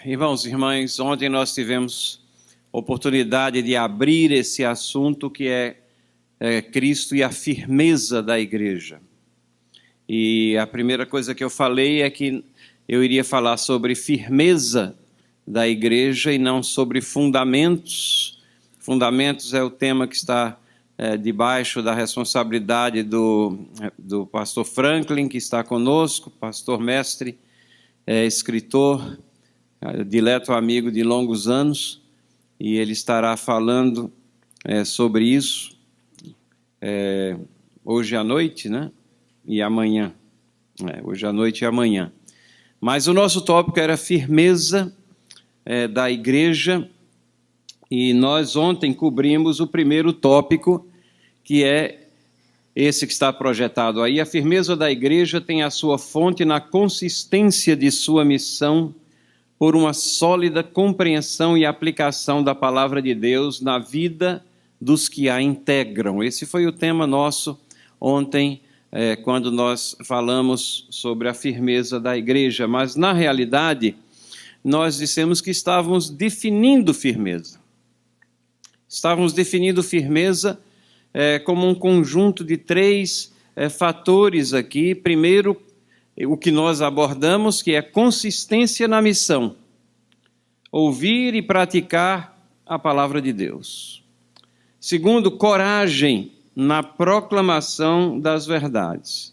Irmãos e irmãs, ontem nós tivemos oportunidade de abrir esse assunto que é Cristo e a firmeza da igreja. E a primeira coisa que eu falei é que eu iria falar sobre firmeza da igreja e não sobre fundamentos. Fundamentos é o tema que está debaixo da responsabilidade do pastor Franklin, que está conosco, pastor mestre, escritor, dileto amigo de longos anos, e ele estará falando sobre isso hoje à noite, né? E amanhã. Hoje à noite e amanhã. Mas o nosso tópico era firmeza da igreja, e nós ontem cobrimos o primeiro tópico, que é esse que está projetado aí. A firmeza da igreja tem a sua fonte na consistência de sua missão por uma sólida compreensão e aplicação da palavra de Deus na vida dos que a integram. Esse foi o tema nosso ontem, quando nós falamos sobre a firmeza da igreja. Mas, na realidade, nós dissemos que estávamos definindo firmeza. Estávamos definindo firmeza como um conjunto de três fatores aqui. Primeiro, o que nós abordamos, que é consistência na missão. Ouvir e praticar a palavra de Deus. Segundo, coragem na proclamação das verdades.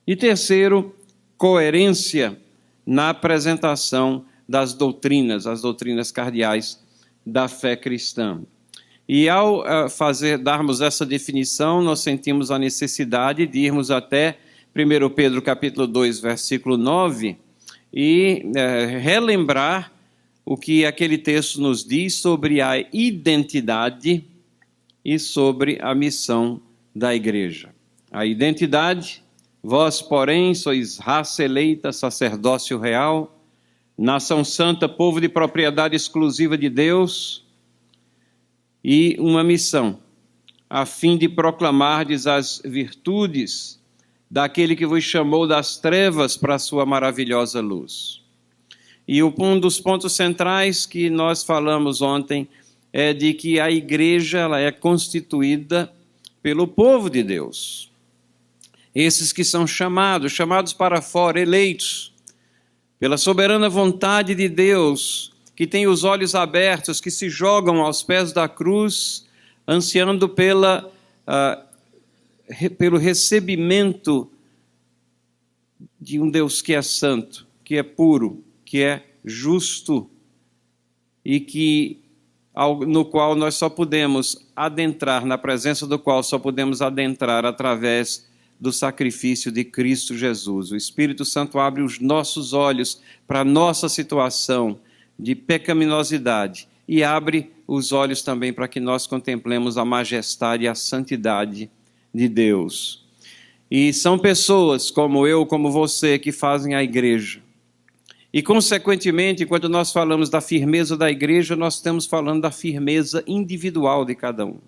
E terceiro, coerência na apresentação das doutrinas, as doutrinas cardeais da fé cristã. E ao darmos essa definição, nós sentimos a necessidade de irmos até 1 Pedro capítulo 2, versículo 9, e relembrar o que aquele texto nos diz sobre a identidade e sobre a missão da igreja. A identidade: vós, porém, sois raça eleita, sacerdócio real, nação santa, povo de propriedade exclusiva de Deus, e uma missão, a fim de proclamardes as virtudes daquele que vos chamou das trevas para a sua maravilhosa luz. E um dos pontos centrais que nós falamos ontem é de que a igreja ela é constituída pelo povo de Deus. Esses que são chamados para fora, eleitos, pela soberana vontade de Deus, que têm os olhos abertos, que se jogam aos pés da cruz, ansiando pelo recebimento de um Deus que é santo, que é puro, que é justo, e no qual nós só podemos adentrar, na presença do qual só podemos adentrar através do sacrifício de Cristo Jesus. O Espírito Santo abre os nossos olhos para a nossa situação de pecaminosidade e abre os olhos também para que nós contemplemos a majestade e a santidade de Deus. E são pessoas como eu, como você, que fazem a igreja. E, consequentemente, quando nós falamos da firmeza da igreja, nós estamos falando da firmeza individual de cada um.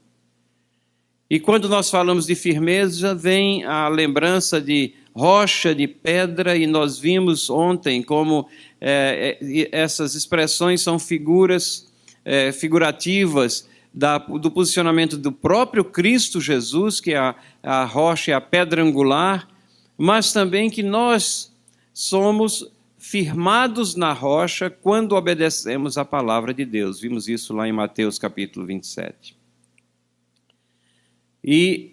E quando nós falamos de firmeza, vem a lembrança de rocha, de pedra, e nós vimos ontem como essas expressões são figurativas do posicionamento do próprio Cristo Jesus, que é a rocha e a pedra angular, mas também que nós somos firmados na rocha quando obedecemos a palavra de Deus. Vimos isso lá em Mateus capítulo 27. E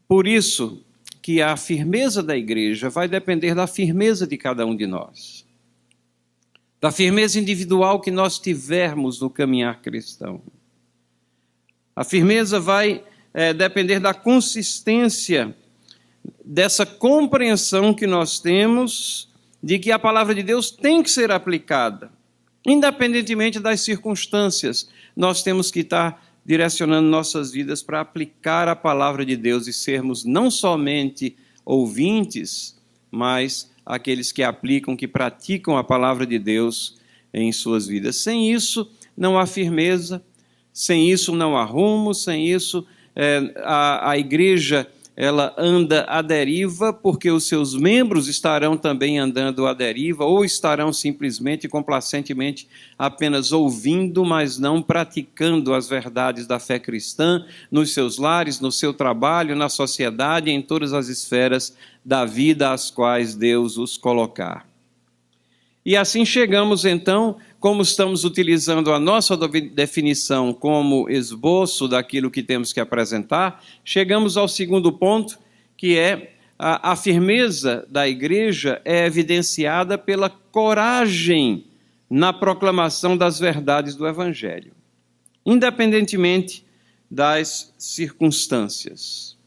por isso que a firmeza da igreja vai depender da firmeza de cada um de nós. Da firmeza individual que nós tivermos no caminhar cristão. A firmeza vai depender da consistência dessa compreensão que nós temos de que a palavra de Deus tem que ser aplicada. Independentemente das circunstâncias, nós temos que estar direcionando nossas vidas para aplicar a palavra de Deus e sermos não somente ouvintes, mas aqueles que aplicam, que praticam a palavra de Deus em suas vidas. Sem isso, não há firmeza, sem isso não há rumo, sem isso a igreja ela anda à deriva, porque os seus membros estarão também andando à deriva, ou estarão simplesmente, complacentemente, apenas ouvindo, mas não praticando as verdades da fé cristã nos seus lares, no seu trabalho, na sociedade, em todas as esferas da vida às quais Deus os colocar. E assim chegamos, então, como estamos utilizando a nossa definição como esboço daquilo que temos que apresentar, chegamos ao segundo ponto, que é a firmeza da igreja é evidenciada pela coragem na proclamação das verdades do Evangelho, independentemente das circunstâncias.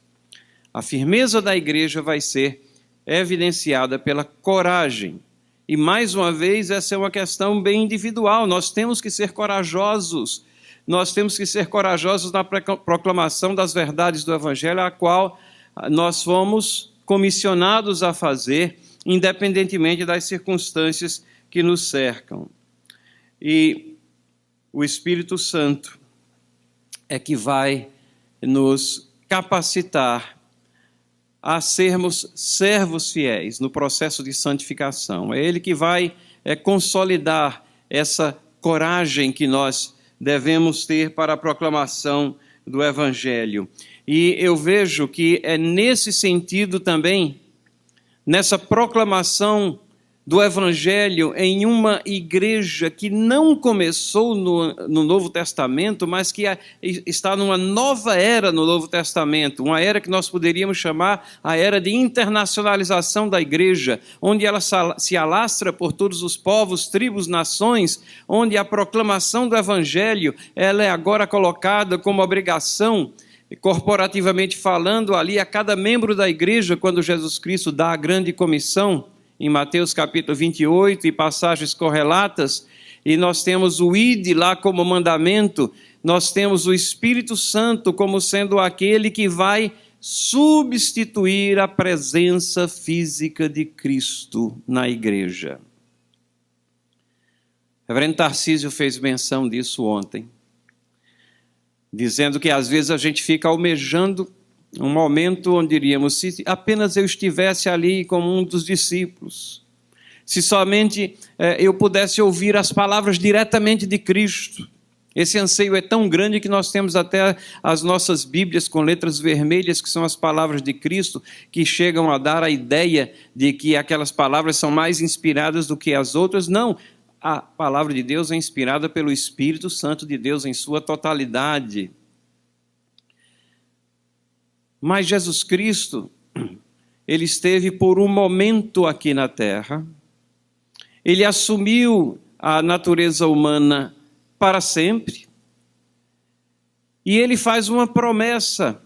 A firmeza da igreja vai ser evidenciada pela coragem. E, mais uma vez, essa é uma questão bem individual. Nós temos que ser corajosos. Nós temos que ser corajosos na proclamação das verdades do Evangelho, a qual nós fomos comissionados a fazer, independentemente das circunstâncias que nos cercam. E o Espírito Santo é que vai nos capacitar a sermos servos fiéis no processo de santificação. É Ele que vai consolidar essa coragem que nós devemos ter para a proclamação do Evangelho. E eu vejo que é nesse sentido também, nessa proclamação do Evangelho em uma igreja que não começou no Novo Testamento, mas que está numa nova era no Novo Testamento, uma era que nós poderíamos chamar a era de internacionalização da igreja, onde ela se alastra por todos os povos, tribos, nações, onde a proclamação do Evangelho ela é agora colocada como obrigação, corporativamente falando, ali a cada membro da igreja, quando Jesus Cristo dá a grande comissão, em Mateus capítulo 28 e passagens correlatas, e nós temos o ide lá como mandamento, nós temos o Espírito Santo como sendo aquele que vai substituir a presença física de Cristo na igreja. O reverendo Tarcísio fez menção disso ontem, dizendo que às vezes a gente fica almejando um momento onde diríamos, se apenas eu estivesse ali como um dos discípulos, se somente eu pudesse ouvir as palavras diretamente de Cristo. Esse anseio é tão grande que nós temos até as nossas Bíblias com letras vermelhas, que são as palavras de Cristo, que chegam a dar a ideia de que aquelas palavras são mais inspiradas do que as outras. Não, a palavra de Deus é inspirada pelo Espírito Santo de Deus em sua totalidade. Mas Jesus Cristo, ele esteve por um momento aqui na terra, ele assumiu a natureza humana para sempre, e ele faz uma promessa.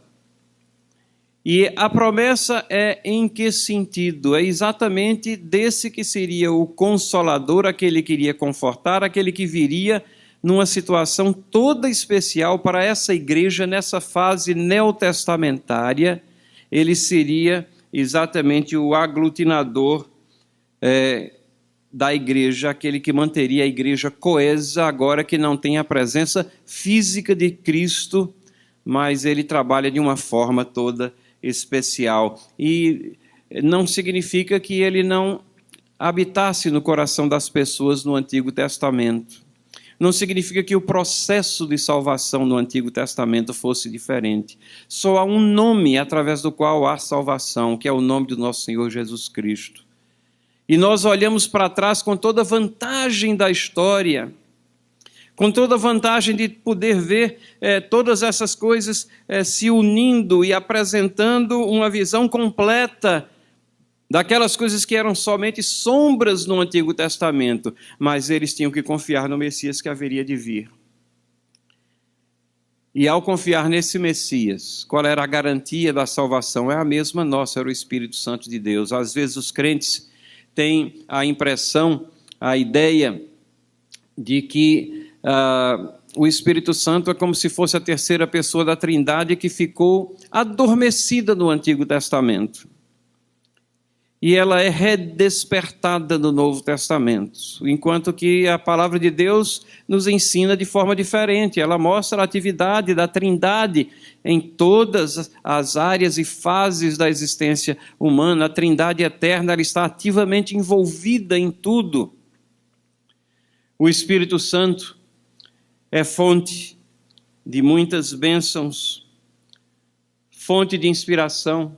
E a promessa é em que sentido? É exatamente desse que seria o Consolador, aquele que iria confortar, aquele que viria numa situação toda especial para essa igreja, nessa fase neotestamentária. Ele seria exatamente o aglutinador da igreja, aquele que manteria a igreja coesa, agora que não tem a presença física de Cristo, mas ele trabalha de uma forma toda especial. E não significa que ele não habitasse no coração das pessoas no Antigo Testamento. Não significa que o processo de salvação no Antigo Testamento fosse diferente. Só há um nome através do qual há salvação, que é o nome do nosso Senhor Jesus Cristo. E nós olhamos para trás com toda a vantagem da história, com toda a vantagem de poder ver todas essas coisas se unindo e apresentando uma visão completa daquelas coisas que eram somente sombras no Antigo Testamento, mas eles tinham que confiar no Messias que haveria de vir. E ao confiar nesse Messias, qual era a garantia da salvação? É a mesma nossa, era o Espírito Santo de Deus. Às vezes os crentes têm a impressão, a ideia de que o Espírito Santo é como se fosse a terceira pessoa da Trindade que ficou adormecida no Antigo Testamento. e ela é redespertada no Novo Testamento, enquanto que a palavra de Deus nos ensina de forma diferente. Ela mostra a atividade da Trindade em todas as áreas e fases da existência humana. A Trindade eterna, ela está ativamente envolvida em tudo. O Espírito Santo é fonte de muitas bênçãos, fonte de inspiração,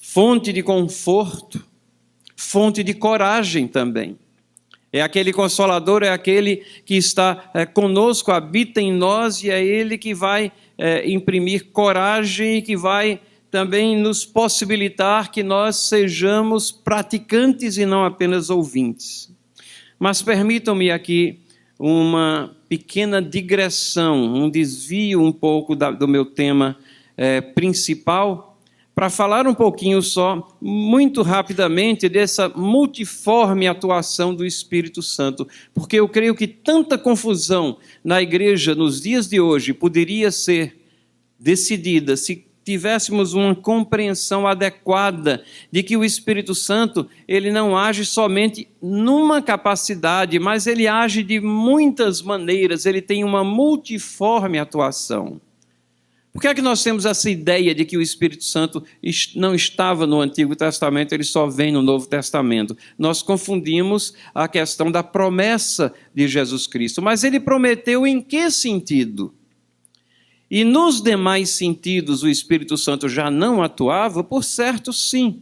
fonte de conforto, fonte de coragem também. É aquele Consolador, é aquele que está conosco, habita em nós, e é Ele que vai imprimir coragem e que vai também nos possibilitar que nós sejamos praticantes e não apenas ouvintes. Mas permitam-me aqui uma pequena digressão, um desvio um pouco do meu tema principal, para falar um pouquinho só, muito rapidamente, dessa multiforme atuação do Espírito Santo, porque eu creio que tanta confusão na igreja nos dias de hoje poderia ser decidida se tivéssemos uma compreensão adequada de que o Espírito Santo, ele não age somente numa capacidade, mas ele age de muitas maneiras, ele tem uma multiforme atuação. Por que é que nós temos essa ideia de que o Espírito Santo não estava no Antigo Testamento, ele só vem no Novo Testamento? Nós confundimos a questão da promessa de Jesus Cristo. Mas ele prometeu em que sentido? E nos demais sentidos o Espírito Santo já não atuava? Por certo, sim.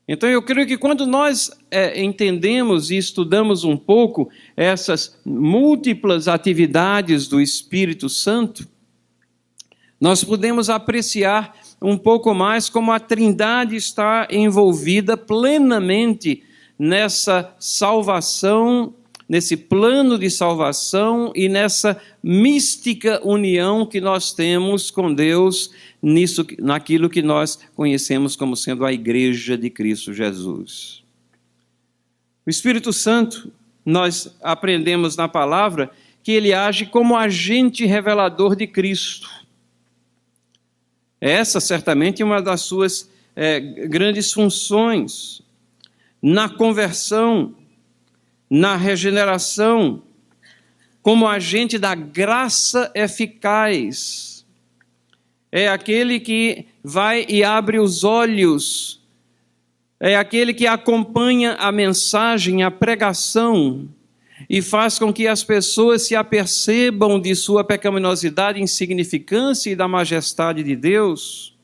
Então eu creio que quando nós entendemos e estudamos um pouco essas múltiplas atividades do Espírito Santo, nós podemos apreciar um pouco mais como a Trindade está envolvida plenamente nessa salvação, nesse plano de salvação e nessa mística união que nós temos com Deus, naquilo que nós conhecemos como sendo a Igreja de Cristo Jesus. O Espírito Santo, nós aprendemos na palavra que ele age como agente revelador de Cristo. Essa certamente é uma das suas grandes funções, na conversão, na regeneração, como agente da graça eficaz. É aquele que vai e abre os olhos, é aquele que acompanha a mensagem, a pregação, e faz com que as pessoas se apercebam de sua pecaminosidade, insignificância e da majestade de Deus.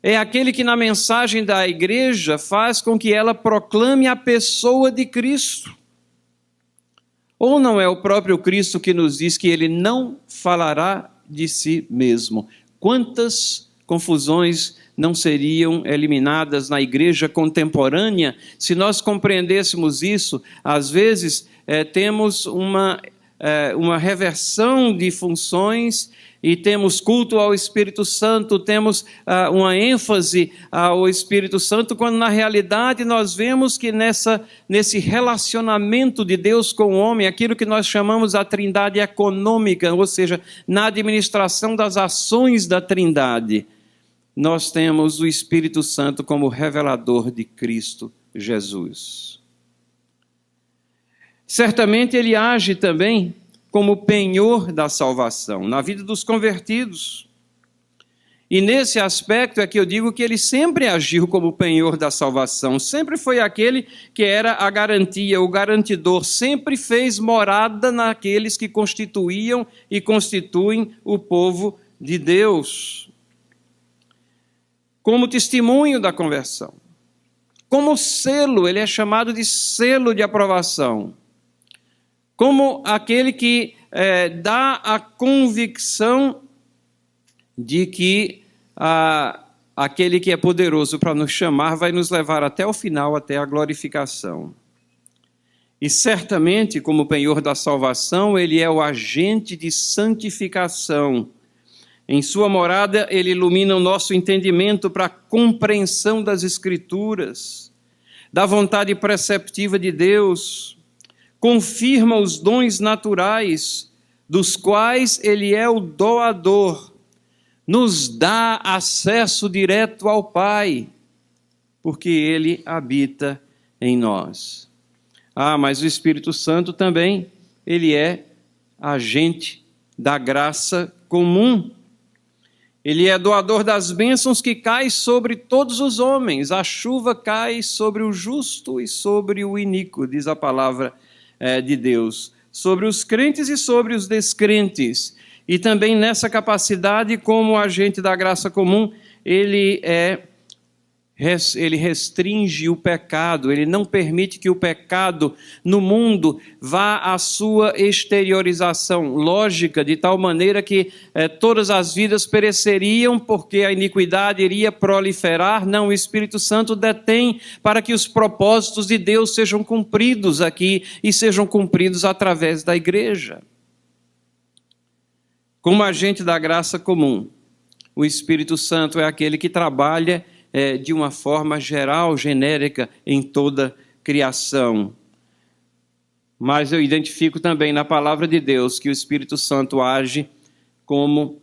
É aquele que na mensagem da igreja faz com que ela proclame a pessoa de Cristo. Ou não é o próprio Cristo que nos diz que ele não falará de si mesmo? Quantas confusões não seriam eliminadas na igreja contemporânea se nós compreendêssemos isso? Às vezes temos uma reversão de funções e temos culto ao Espírito Santo, temos uma ênfase ao Espírito Santo, quando na realidade nós vemos que nesse relacionamento de Deus com o homem, aquilo que nós chamamos a Trindade econômica, ou seja, na administração das ações da Trindade, nós temos o Espírito Santo como revelador de Cristo Jesus. Certamente ele age também como penhor da salvação na vida dos convertidos. E nesse aspecto é que eu digo que ele sempre agiu como penhor da salvação, sempre foi aquele que era a garantia, o garantidor, sempre fez morada naqueles que constituíam e constituem o povo de Deus. Como testemunho da conversão, como selo, ele é chamado de selo de aprovação, como aquele que dá a convicção de que aquele que é poderoso para nos chamar vai nos levar até o final, até a glorificação. E certamente, como penhor da salvação, ele é o agente de santificação. Em sua morada, ele ilumina o nosso entendimento para a compreensão das Escrituras, da vontade preceptiva de Deus, confirma os dons naturais, dos quais ele é o doador, nos dá acesso direto ao Pai. porque Ele habita em nós. Mas o Espírito Santo também, ele é agente da graça comum. Ele é doador das bênçãos que caem sobre todos os homens. A chuva cai sobre o justo e sobre o iníquo, diz a palavra de Deus. Sobre os crentes e sobre os descrentes. E também nessa capacidade, como agente da graça comum, ele restringe o pecado, ele não permite que o pecado no mundo vá à sua exteriorização lógica, de tal maneira que todas as vidas pereceriam porque a iniquidade iria proliferar. Não, o Espírito Santo detém para que os propósitos de Deus sejam cumpridos aqui e sejam cumpridos através da igreja. Como agente da graça comum, o Espírito Santo é aquele que trabalha de uma forma geral, genérica, em toda criação. Mas eu identifico também na palavra de Deus que o Espírito Santo age como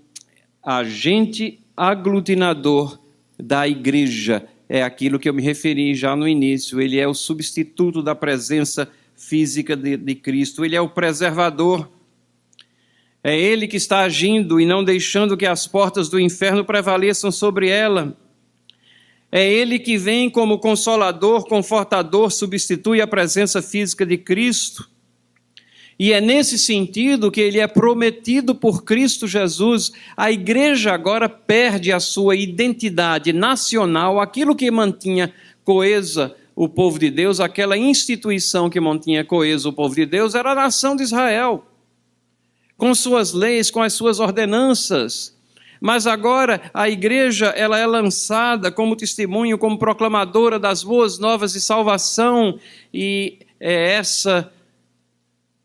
agente aglutinador da igreja. É aquilo que eu me referi já no início. Ele é o substituto da presença física de Cristo. Ele é o preservador. É Ele que está agindo e não deixando que as portas do inferno prevaleçam sobre ela. É Ele que vem como consolador, confortador, substitui a presença física de Cristo. E é nesse sentido que Ele é prometido por Cristo Jesus. A igreja agora perde a sua identidade nacional, aquilo que mantinha coesa o povo de Deus, aquela instituição que mantinha coesa o povo de Deus, era a nação de Israel, com suas leis, com as suas ordenanças. Mas agora a igreja ela é lançada como testemunho, como proclamadora das boas novas de salvação. E é essa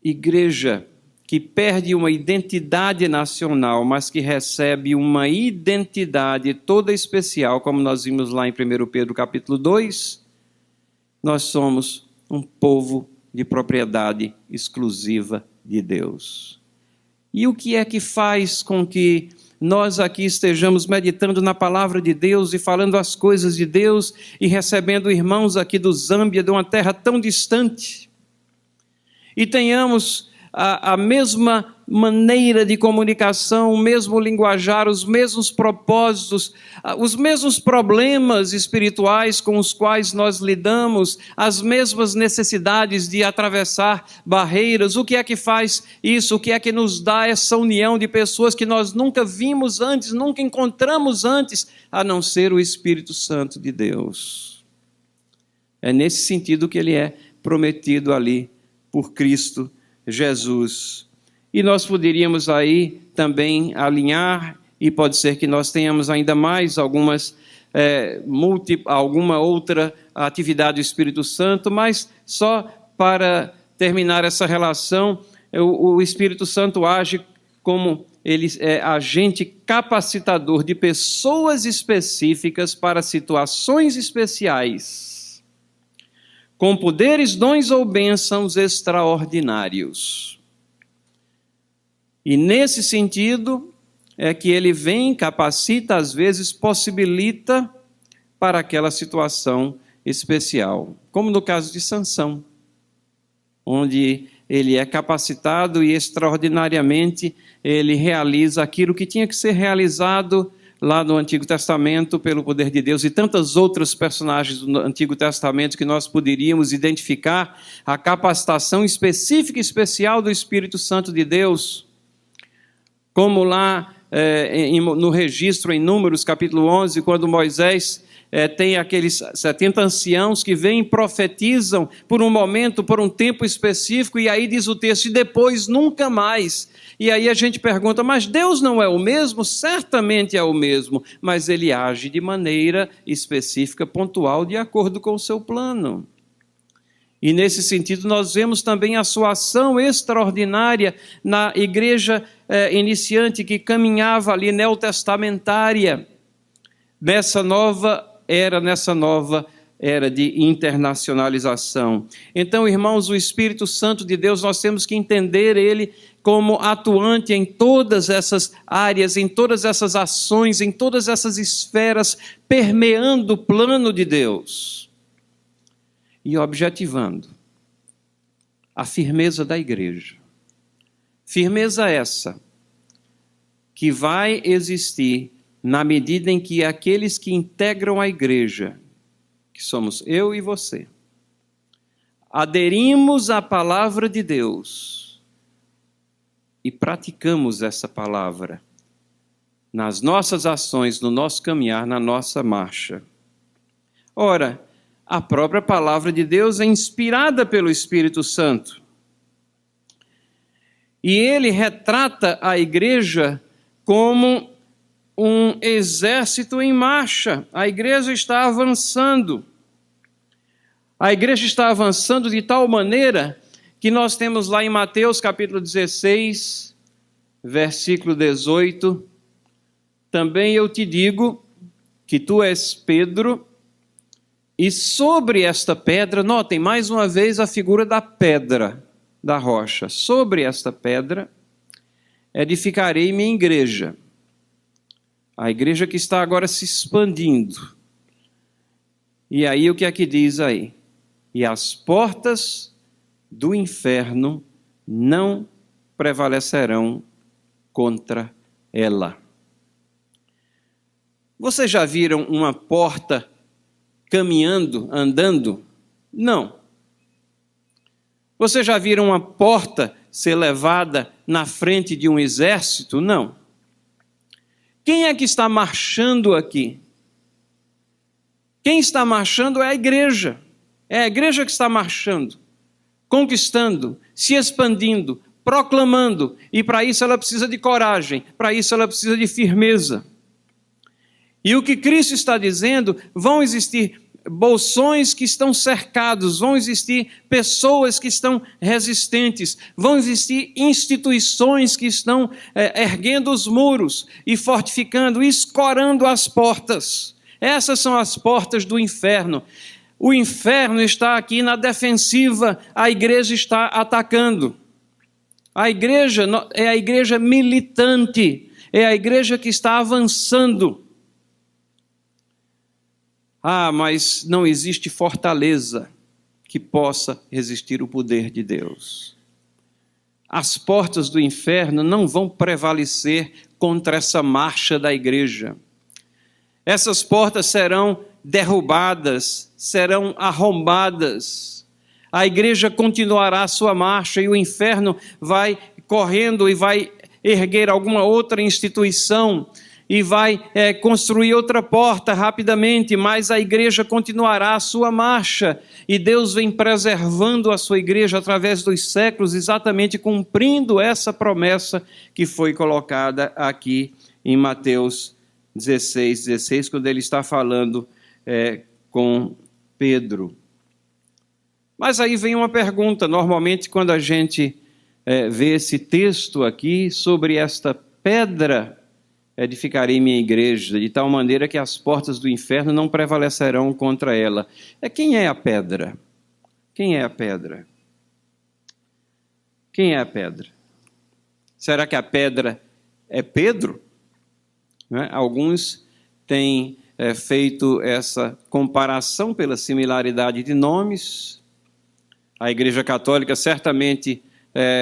igreja que perde uma identidade nacional, mas que recebe uma identidade toda especial, como nós vimos lá em 1 Pedro capítulo 2. Nós somos um povo de propriedade exclusiva de Deus. E o que é que faz com que nós aqui estejamos meditando na palavra de Deus e falando as coisas de Deus e recebendo irmãos aqui do Zâmbia, de uma terra tão distante, e tenhamos a mesma maneira de comunicação, o mesmo linguajar, os mesmos propósitos, os mesmos problemas espirituais com os quais nós lidamos, as mesmas necessidades de atravessar barreiras? O que é que faz isso? O que é que nos dá essa união de pessoas que nós nunca vimos antes, nunca encontramos antes, a não ser o Espírito Santo de Deus? É nesse sentido que ele é prometido ali por Cristo Jesus. E nós poderíamos aí também alinhar, e pode ser que nós tenhamos ainda mais alguma outra atividade do Espírito Santo, mas só para terminar essa relação, o Espírito Santo age como ele é agente capacitador de pessoas específicas para situações especiais, com poderes, dons ou bênçãos extraordinários. E nesse sentido é que ele vem, capacita, às vezes possibilita para aquela situação especial, como no caso de Sansão, onde ele é capacitado e extraordinariamente ele realiza aquilo que tinha que ser realizado lá no Antigo Testamento pelo poder de Deus, e tantas outras personagens do Antigo Testamento que nós poderíamos identificar a capacitação específica e especial do Espírito Santo de Deus, como lá no registro em Números capítulo 11, quando Moisés tem aqueles 70 anciãos que vêm e profetizam por um momento, por um tempo específico, e aí diz o texto, e depois nunca mais. E aí a gente pergunta, mas Deus não é o mesmo? Certamente é o mesmo, mas ele age de maneira específica, pontual, de acordo com o seu plano. E nesse sentido nós vemos também a sua ação extraordinária na igreja iniciante que caminhava ali neotestamentária, nessa nova era, nessa nova era de internacionalização. Então, irmãos, o Espírito Santo de Deus, nós temos que entender ele como atuante em todas essas áreas, em todas essas ações, em todas essas esferas, permeando o plano de Deus e objetivando a firmeza da igreja. Firmeza essa que vai existir na medida em que aqueles que integram a igreja, que somos eu e você, aderimos à palavra de Deus e praticamos essa palavra nas nossas ações, no nosso caminhar, na nossa marcha. Ora, a própria palavra de Deus é inspirada pelo Espírito Santo. E ele retrata a igreja como um exército em marcha. A igreja está avançando. A igreja está avançando de tal maneira que nós temos lá em Mateus capítulo 16, versículo 18, também eu te digo que tu és Pedro, e sobre esta pedra, notem mais uma vez a figura da pedra, da rocha. Sobre esta pedra edificarei minha igreja. A igreja que está agora se expandindo. E aí o que é que diz aí? E as portas do inferno não prevalecerão contra ela. Vocês já viram uma porta caminhando, andando? Não. Vocês já viram uma porta ser levada na frente de um exército? Não. Quem é que está marchando aqui? Quem está marchando é a igreja. É a igreja que está marchando, conquistando, se expandindo, proclamando. E para isso ela precisa de coragem, para isso ela precisa de firmeza. E o que Cristo está dizendo, vão existir bolsões que estão cercados, vão existir pessoas que estão resistentes, vão existir instituições que estão erguendo os muros e fortificando, escorando as portas. Essas são as portas do inferno. O inferno está aqui na defensiva, a igreja está atacando. A igreja é a igreja militante, é a igreja que está avançando. Ah, mas não existe fortaleza que possa resistir o poder de Deus. As portas do inferno não vão prevalecer contra essa marcha da igreja. Essas portas serão derrubadas, serão arrombadas. A igreja continuará a sua marcha e o inferno vai correndo e vai erguer alguma outra instituição e vai construir outra porta rapidamente, mas a igreja continuará a sua marcha. E Deus vem preservando a sua igreja através dos séculos, exatamente cumprindo essa promessa que foi colocada aqui em Mateus 16, quando ele está falando com Pedro. Mas aí vem uma pergunta, normalmente quando a gente vê esse texto aqui sobre esta pedra, edificarei minha igreja, de tal maneira que as portas do inferno não prevalecerão contra ela. Quem é a pedra? Quem é a pedra? Quem é a pedra? Será que a pedra é Pedro? Alguns têm feito essa comparação pela similaridade de nomes. A Igreja Católica certamente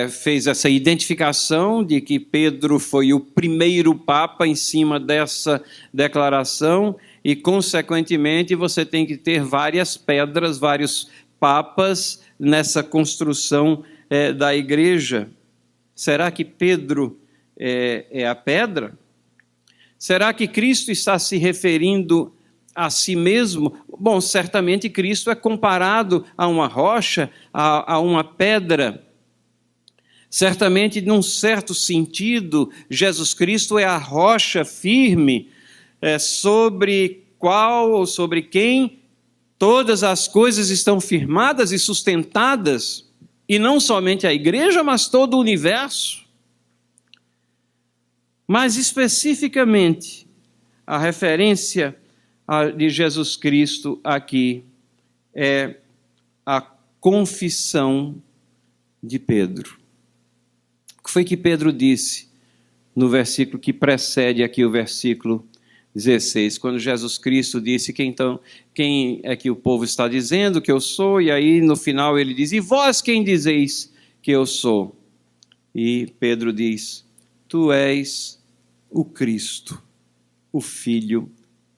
fez essa identificação de que Pedro foi o primeiro Papa em cima dessa declaração e, consequentemente, você tem que ter várias pedras, vários papas nessa construção da igreja. Será que Pedro é a pedra? Será que Cristo está se referindo a si mesmo? Bom, certamente Cristo é comparado a uma rocha, a uma pedra. Certamente, num certo sentido, Jesus Cristo é a rocha firme sobre qual ou sobre quem todas as coisas estão firmadas e sustentadas, e não somente a igreja, mas todo o universo. Mas especificamente, a referência de Jesus Cristo aqui é a confissão de Pedro. O que foi que Pedro disse no versículo que precede aqui o versículo 16, quando Jesus Cristo disse que então, quem é que o povo está dizendo que eu sou? E aí no final ele diz, e vós quem dizeis que eu sou? E Pedro diz, tu és o Cristo, o Filho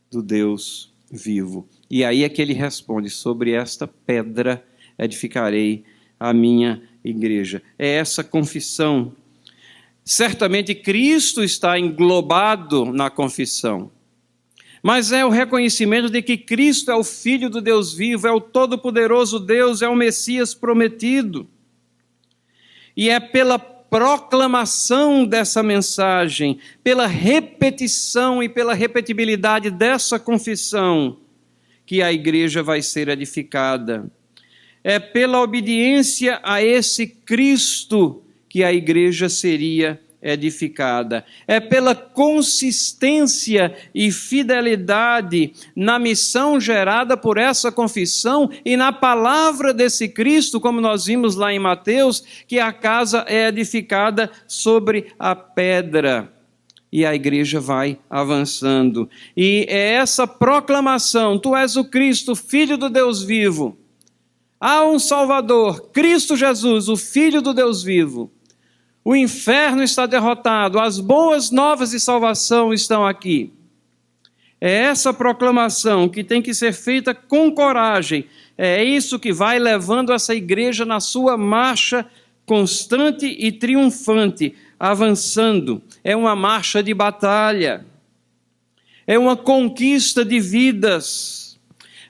do Deus vivo. E aí é que ele responde, sobre esta pedra edificarei a minha igreja. É essa confissão. Certamente Cristo está englobado na confissão, mas é o reconhecimento de que Cristo é o Filho do Deus vivo, é o todo-poderoso Deus, é o Messias prometido. E é pela proclamação dessa mensagem, pela repetição e pela repetibilidade dessa confissão, que a igreja vai ser edificada. É pela obediência a esse Cristo que a igreja seria edificada. É pela consistência e fidelidade na missão gerada por essa confissão e na palavra desse Cristo, como nós vimos lá em Mateus, que a casa é edificada sobre a pedra. E a igreja vai avançando. E é essa proclamação, tu és o Cristo, Filho do Deus vivo. Há um Salvador, Cristo Jesus, o Filho do Deus vivo. O inferno está derrotado, as boas novas de salvação estão aqui. É essa proclamação que tem que ser feita com coragem. É isso que vai levando essa igreja na sua marcha constante e triunfante, avançando. É uma marcha de batalha. É uma conquista de vidas.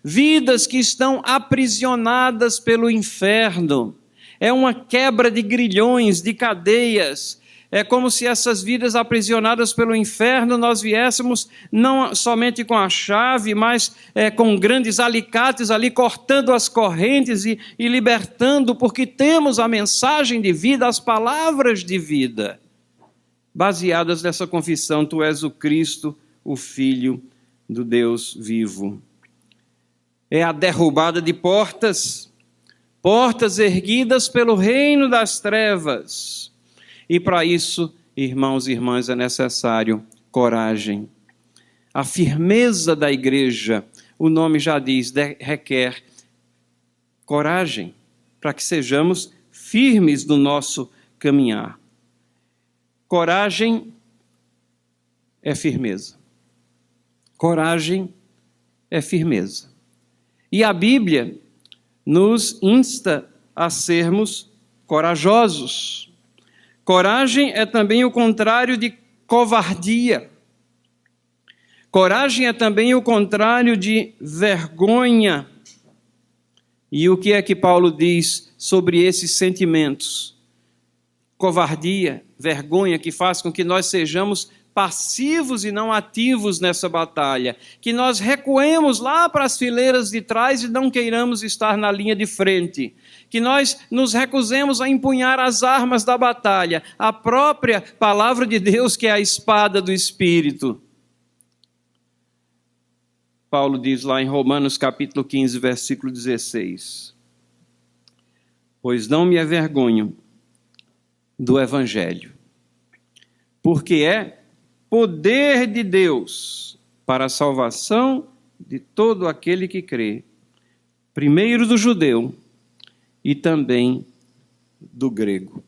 Vidas que estão aprisionadas pelo inferno. É uma quebra de grilhões, de cadeias. É como se essas vidas aprisionadas pelo inferno, nós viéssemos não somente com a chave, mas com grandes alicates ali, cortando as correntes e libertando, porque temos a mensagem de vida, as palavras de vida, baseadas nessa confissão, tu és o Cristo, o Filho do Deus vivo. É a derrubada de portas erguidas pelo reino das trevas. E para isso, irmãos e irmãs, é necessário coragem. A firmeza da igreja, o nome já diz, requer coragem, para que sejamos firmes no nosso caminhar. Coragem é firmeza. Coragem é firmeza. E a Bíblia nos insta a sermos corajosos. Coragem é também o contrário de covardia. Coragem é também o contrário de vergonha. E o que é que Paulo diz sobre esses sentimentos? Covardia, vergonha, que faz com que nós sejamos passivos e não ativos nessa batalha, que nós recuemos lá para as fileiras de trás e não queiramos estar na linha de frente, que nós nos recusemos a empunhar as armas da batalha, a própria palavra de Deus, que é a espada do Espírito. Paulo diz lá em Romanos capítulo 15, versículo 16, pois não me avergonho do Evangelho, porque é poder de Deus para a salvação de todo aquele que crê, primeiro do judeu e também do grego.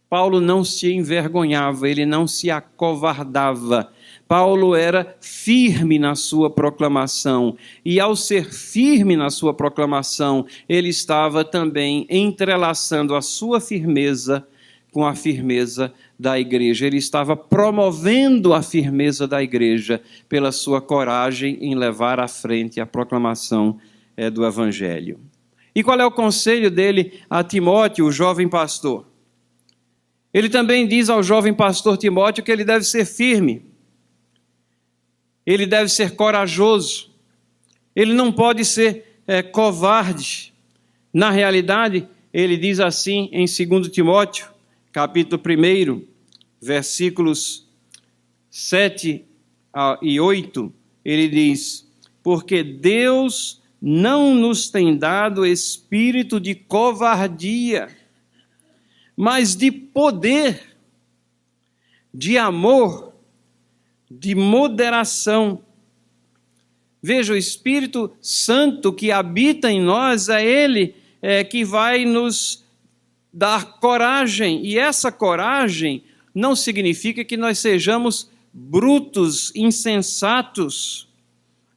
Paulo não se envergonhava, ele não se acovardava. Paulo era firme na sua proclamação, e ao ser firme na sua proclamação, ele estava também entrelaçando a sua firmeza com a firmeza da igreja. Ele estava promovendo a firmeza da igreja pela sua coragem em levar à frente a proclamação do Evangelho. E qual é o conselho dele a Timóteo, o jovem pastor? Ele também diz ao jovem pastor Timóteo que ele deve ser firme, ele deve ser corajoso, ele não pode ser covarde. Na realidade, ele diz assim em 2 Timóteo, capítulo 1, versículos 7 e 8, ele diz, porque Deus não nos tem dado espírito de covardia, mas de poder, de amor, de moderação. Veja, o Espírito Santo que habita em nós, é Ele que vai nos dar coragem, e essa coragem não significa que nós sejamos brutos, insensatos,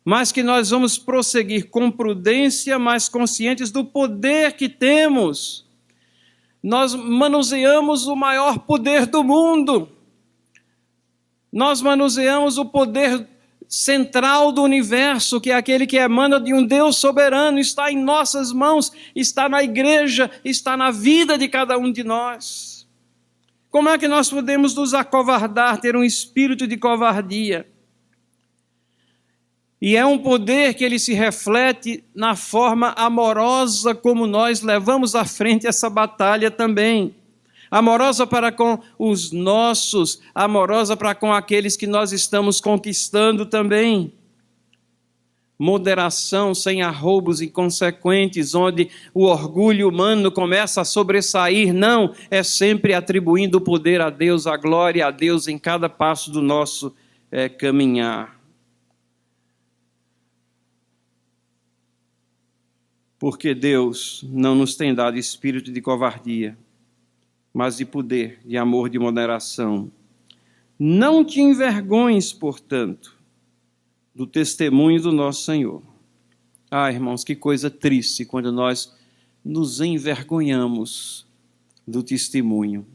mas que nós vamos prosseguir com prudência, mas conscientes do poder que temos. Nós manuseamos o maior poder do mundo. Nós manuseamos o poder central do universo, que é aquele que emana de um Deus soberano, está em nossas mãos, está na igreja, está na vida de cada um de nós. Como é que nós podemos nos acovardar, ter um espírito de covardia? E é um poder que ele se reflete na forma amorosa como nós levamos à frente essa batalha também. Amorosa para com os nossos, amorosa para com aqueles que nós estamos conquistando também. Moderação sem arroubos inconsequentes, onde o orgulho humano começa a sobressair. Não, é sempre atribuindo o poder a Deus, a glória a Deus em cada passo do nosso caminhar. Porque Deus não nos tem dado espírito de covardia, mas de poder, de amor, de moderação. Não te envergonhes, portanto, do testemunho do nosso Senhor. Ah, irmãos, que coisa triste quando nós nos envergonhamos do testemunho.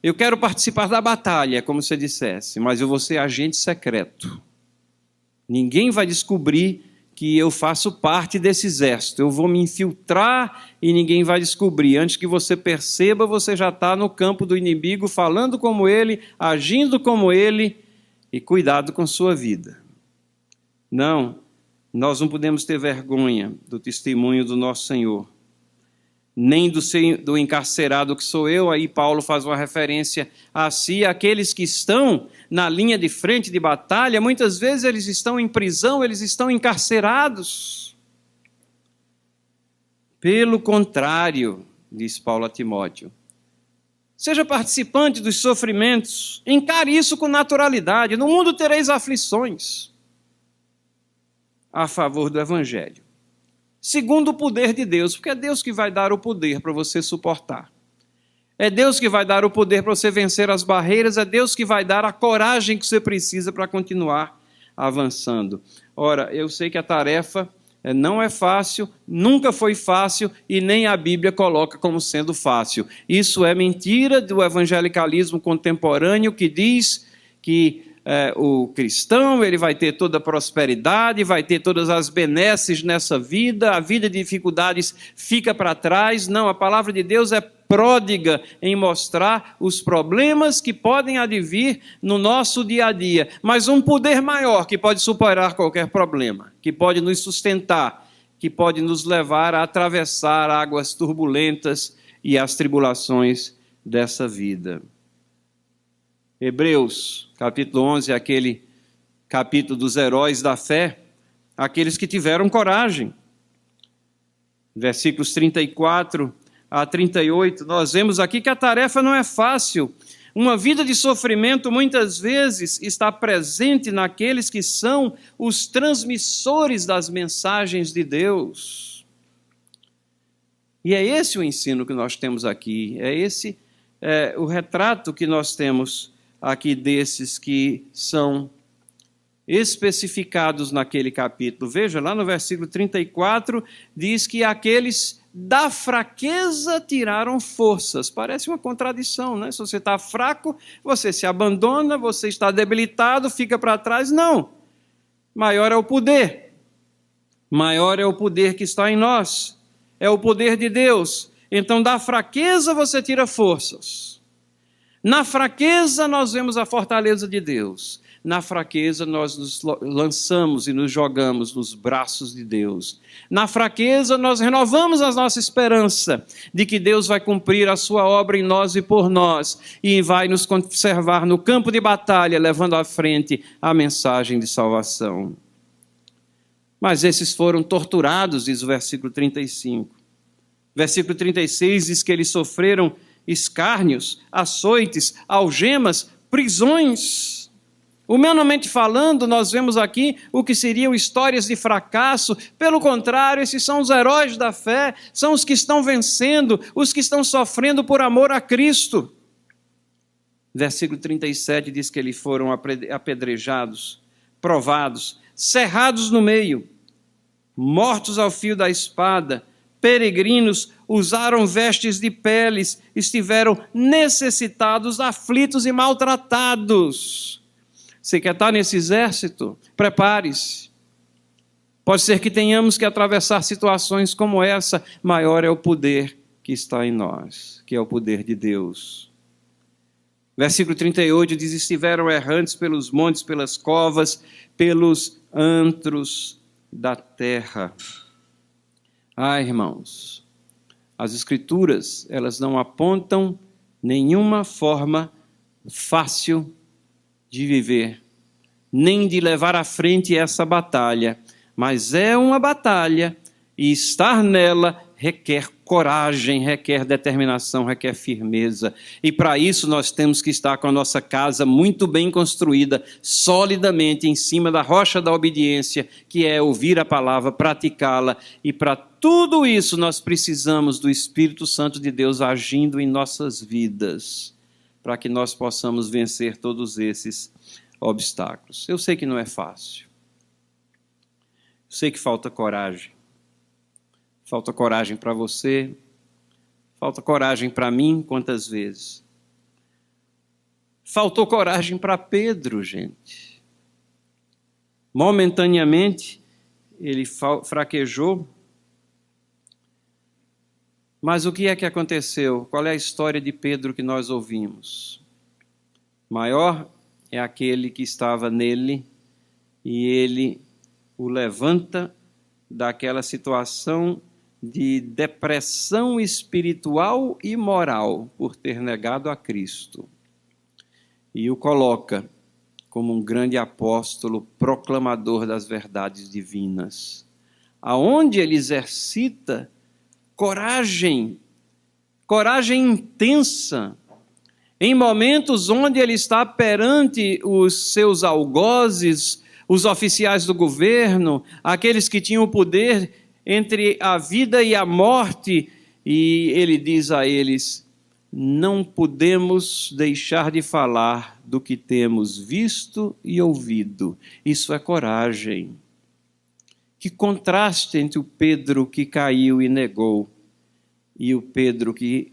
Eu quero participar da batalha, como você dissesse, mas eu vou ser agente secreto. Ninguém vai descobrir que eu faço parte desse exército. Eu vou me infiltrar e ninguém vai descobrir. Antes que você perceba, você já está no campo do inimigo, falando como ele, agindo como ele, e cuidado com sua vida. Não, nós não podemos ter vergonha do testemunho do nosso Senhor, nem do encarcerado que sou eu. Aí Paulo faz uma referência a si, aqueles que estão na linha de frente de batalha, muitas vezes eles estão em prisão, eles estão encarcerados. Pelo contrário, diz Paulo a Timóteo, seja participante dos sofrimentos, encare isso com naturalidade. No mundo tereis aflições a favor do Evangelho, segundo o poder de Deus, porque é Deus que vai dar o poder para você suportar. É Deus que vai dar o poder para você vencer as barreiras, é Deus que vai dar a coragem que você precisa para continuar avançando. Ora, eu sei que a tarefa não é fácil, nunca foi fácil e nem a Bíblia coloca como sendo fácil. Isso é mentira do evangelicalismo contemporâneo que diz que o cristão ele vai ter toda a prosperidade, vai ter todas as benesses nessa vida, a vida de dificuldades fica para trás. Não, a palavra de Deus é pródiga em mostrar os problemas que podem advir no nosso dia a dia, mas um poder maior que pode superar qualquer problema, que pode nos sustentar, que pode nos levar a atravessar águas turbulentas e as tribulações dessa vida. Hebreus, capítulo 11, aquele capítulo dos heróis da fé, aqueles que tiveram coragem. Versículos 34 a 38, nós vemos aqui que a tarefa não é fácil. Uma vida de sofrimento muitas vezes está presente naqueles que são os transmissores das mensagens de Deus. E é esse o ensino que nós temos aqui, é esse o retrato que nós temos aqui desses que são especificados naquele capítulo. Veja, lá no versículo 34, diz que aqueles da fraqueza tiraram forças. Parece uma contradição, né? Se você está fraco, você se abandona, você está debilitado, fica para trás. Não. Maior é o poder. Maior é o poder que está em nós. É o poder de Deus. Então, da fraqueza você tira forças. Na fraqueza nós vemos a fortaleza de Deus. Na fraqueza nós nos lançamos e nos jogamos nos braços de Deus. Na fraqueza nós renovamos a nossa esperança de que Deus vai cumprir a sua obra em nós e por nós e vai nos conservar no campo de batalha, levando à frente a mensagem de salvação. Mas esses foram torturados, diz o versículo 35. Versículo 36 diz que eles sofreram escárnios, açoites, algemas, prisões. Humanamente falando, nós vemos aqui o que seriam histórias de fracasso. Pelo contrário, esses são os heróis da fé, são os que estão vencendo, os que estão sofrendo por amor a Cristo. Versículo 37 diz que eles foram apedrejados, provados, cerrados no meio, mortos ao fio da espada, peregrinos, usaram vestes de peles, estiveram necessitados, aflitos e maltratados. Você quer estar nesse exército? Prepare-se. Pode ser que tenhamos que atravessar situações como essa. Maior é o poder que está em nós, que é o poder de Deus. Versículo 38 diz: estiveram errantes pelos montes, pelas covas, pelos antros da terra. Irmãos, as Escrituras, elas não apontam nenhuma forma fácil de viver, nem de levar à frente essa batalha, mas é uma batalha e estar nela requer coragem, requer determinação, requer firmeza. E para isso nós temos que estar com a nossa casa muito bem construída, solidamente em cima da rocha da obediência, que é ouvir a palavra, praticá-la. E para tudo isso nós precisamos do Espírito Santo de Deus agindo em nossas vidas, para que nós possamos vencer todos esses obstáculos. Eu sei que não é fácil. Eu sei que falta coragem. Falta coragem para você, falta coragem para mim, quantas vezes? Faltou coragem para Pedro, gente. Momentaneamente, ele fraquejou. Mas o que é que aconteceu? Qual é a história de Pedro que nós ouvimos? Maior é aquele que estava nele e ele o levanta daquela situação de depressão espiritual e moral por ter negado a Cristo, e o coloca como um grande apóstolo, proclamador das verdades divinas, aonde ele exercita coragem intensa, em momentos onde ele está perante os seus algozes, os oficiais do governo, aqueles que tinham o poder entre a vida e a morte, e ele diz a eles: não podemos deixar de falar do que temos visto e ouvido. Isso é coragem. Que contraste entre o Pedro que caiu e negou e o Pedro que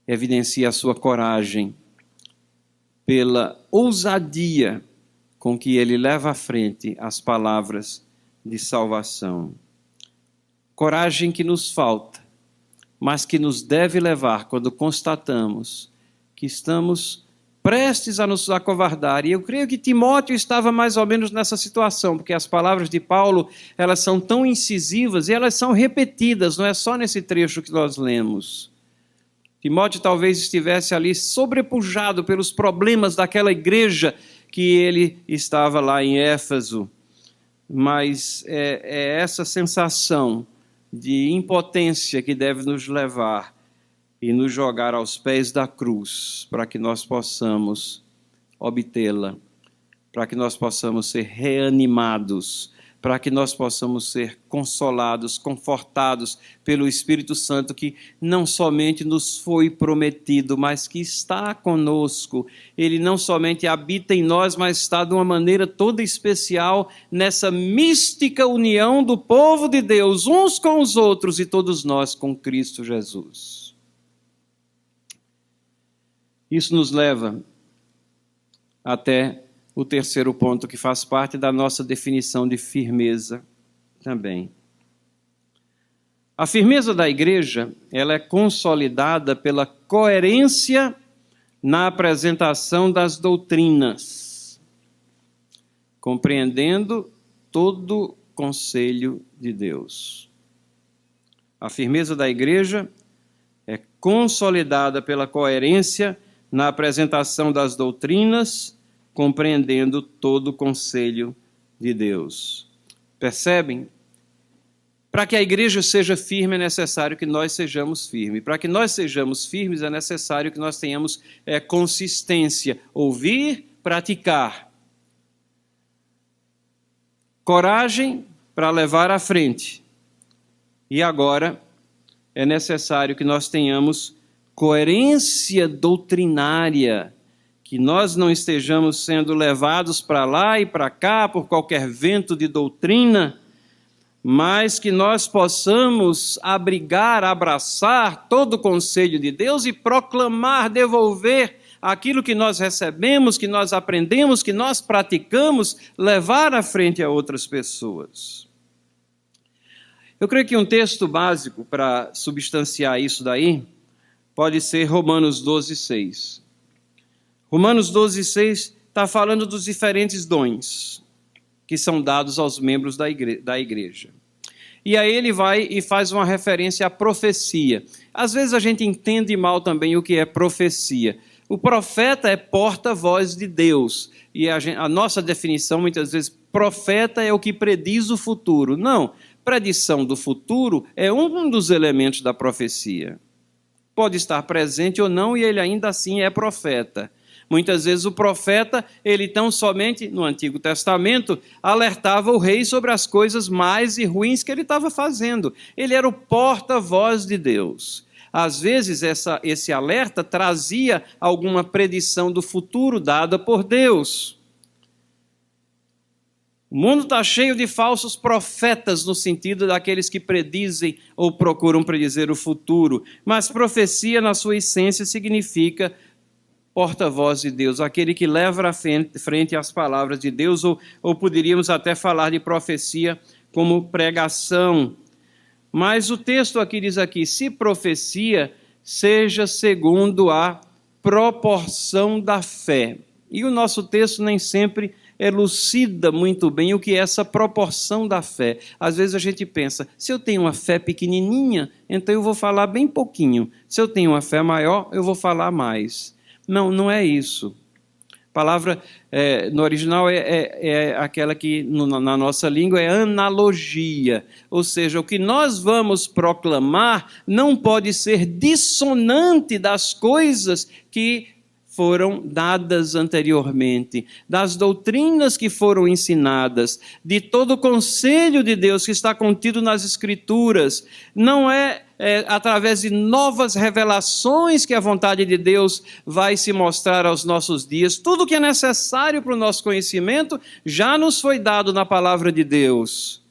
evidencia a sua coragem pela ousadia com que ele leva à frente as palavras de salvação. Coragem que nos falta, mas que nos deve levar quando constatamos que estamos prestes a nos acovardar. E eu creio que Timóteo estava mais ou menos nessa situação, porque as palavras de Paulo, elas são tão incisivas e elas são repetidas, não é só nesse trecho que nós lemos. Timóteo talvez estivesse ali sobrepujado pelos problemas daquela igreja que ele estava lá em Éfeso. Mas é essa sensação de impotência que deve nos levar e nos jogar aos pés da cruz, para que nós possamos obtê-la, para que nós possamos ser reanimados, para que nós possamos ser consolados, confortados pelo Espírito Santo, que não somente nos foi prometido, mas que está conosco. Ele não somente habita em nós, mas está de uma maneira toda especial nessa mística união do povo de Deus, uns com os outros e todos nós com Cristo Jesus. Isso nos leva até o terceiro ponto, que faz parte da nossa definição de firmeza também. A firmeza da igreja, ela é consolidada pela coerência na apresentação das doutrinas, compreendendo todo o conselho de Deus. A firmeza da igreja é consolidada pela coerência na apresentação das doutrinas, compreendendo todo o conselho de Deus. Percebem? Para que a igreja seja firme é necessário que nós sejamos firmes. Para que nós sejamos firmes é necessário que nós tenhamos consistência, ouvir, praticar. Coragem para levar à frente. E agora é necessário que nós tenhamos coerência doutrinária, que nós não estejamos sendo levados para lá e para cá por qualquer vento de doutrina, mas que nós possamos abrigar, abraçar todo o conselho de Deus e proclamar, devolver aquilo que nós recebemos, que nós aprendemos, que nós praticamos, levar à frente a outras pessoas. Eu creio que um texto básico para substanciar isso daí pode ser Romanos 12:6. Romanos 12:6 está falando dos diferentes dons que são dados aos membros da igreja. E aí ele vai e faz uma referência à profecia. Às vezes a gente entende mal também o que é profecia. O profeta é porta-voz de Deus. E a nossa definição, muitas vezes, profeta é o que prediz o futuro. Não, predição do futuro é um dos elementos da profecia. Pode estar presente ou não, e ele ainda assim é profeta. Muitas vezes o profeta, ele tão somente, no Antigo Testamento, alertava o rei sobre as coisas mais e ruins que ele estava fazendo. Ele era o porta-voz de Deus. Às vezes esse alerta trazia alguma predição do futuro dada por Deus. O mundo está cheio de falsos profetas, no sentido daqueles que predizem ou procuram predizer o futuro. Mas profecia, na sua essência, significa porta-voz de Deus, aquele que leva à frente as palavras de Deus, ou poderíamos até falar de profecia como pregação. Mas o texto aqui diz aqui, se profecia, seja segundo a proporção da fé. E o nosso texto nem sempre elucida muito bem o que é essa proporção da fé. Às vezes a gente pensa, se eu tenho uma fé pequenininha, então eu vou falar bem pouquinho. Se eu tenho uma fé maior, eu vou falar mais. Não, não é isso. A palavra no original é aquela que na nossa língua é analogia. Ou seja, o que nós vamos proclamar não pode ser dissonante das coisas que foram dadas anteriormente, das doutrinas que foram ensinadas, de todo o conselho de Deus que está contido nas Escrituras. Não é através de novas revelações que a vontade de Deus vai se mostrar aos nossos dias. Tudo que é necessário para o nosso conhecimento já nos foi dado na palavra de Deus.